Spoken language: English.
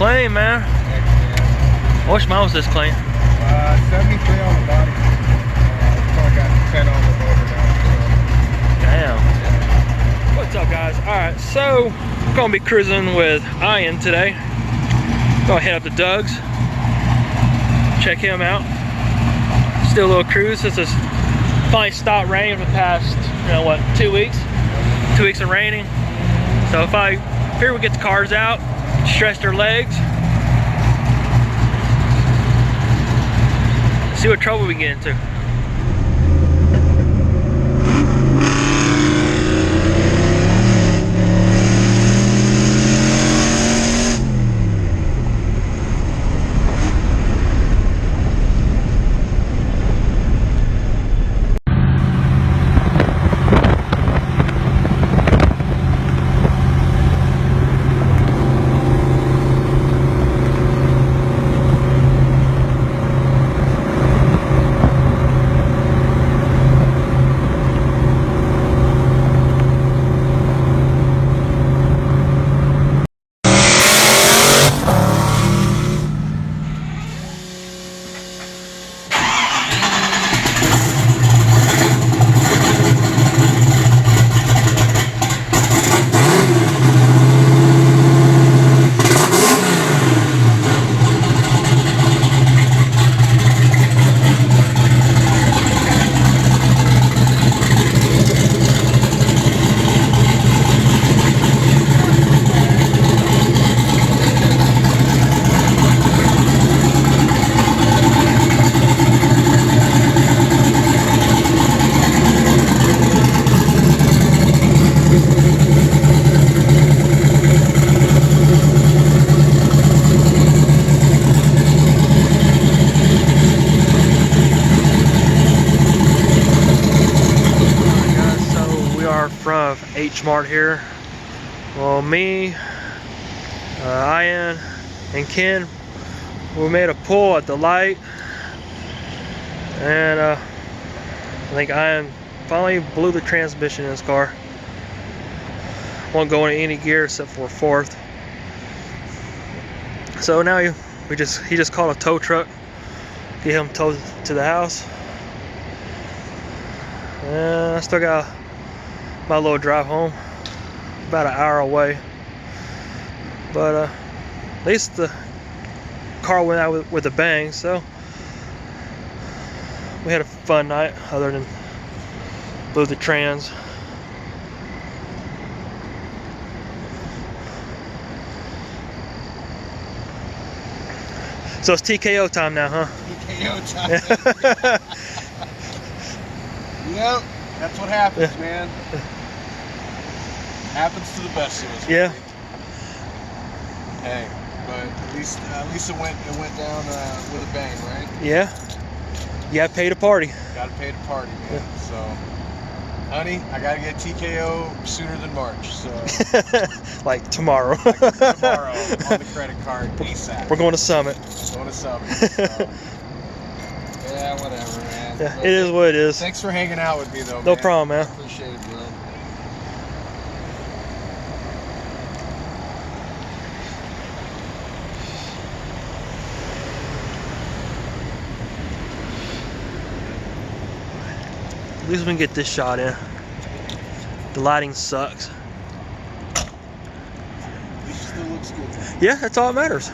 clean, man. Excellent. I wish mine was this clean. 73 on the body. Probably got 10 on the motor now. Damn. What's up, guys? Alright, so we're gonna be cruising with Ian today. Gonna head up to Doug's. Check him out. Still a little cruise since it's finally stopped raining for the past, 2 weeks? 2 weeks of raining. So if I figure we get the cars out, stretch their legs, see what trouble we get into. From H-Mart here. Well, me, Ian, and Ken, we made a pull at the light, and I think Ian finally blew the transmission in his car. Won't go into any gear except for fourth. So now he just called a tow truck, get him towed to the house, and I still got my little drive home, about an hour away, but at least the car went out with a bang, so we had a fun night other than blew the trans. So it's TKO time now, huh? TKO time. Yep, that's what happens, man. Happens to the best of us. Yeah. Hey, but at least it went down with a bang, right? Yeah. You gotta pay to party. Gotta pay to party, man. Yeah. So, honey, I gotta get TKO sooner than March. So. Like tomorrow. Like tomorrow on the credit card, ASAP. We're going to Summit. Going to Summit. So. Yeah, whatever, man. Yeah, it is what it is. Thanks for hanging out with me, though. No problem, man. Appreciate it, bro. At least we can get this shot in. The lighting sucks. At least it still looks good. Yeah, that's all that matters.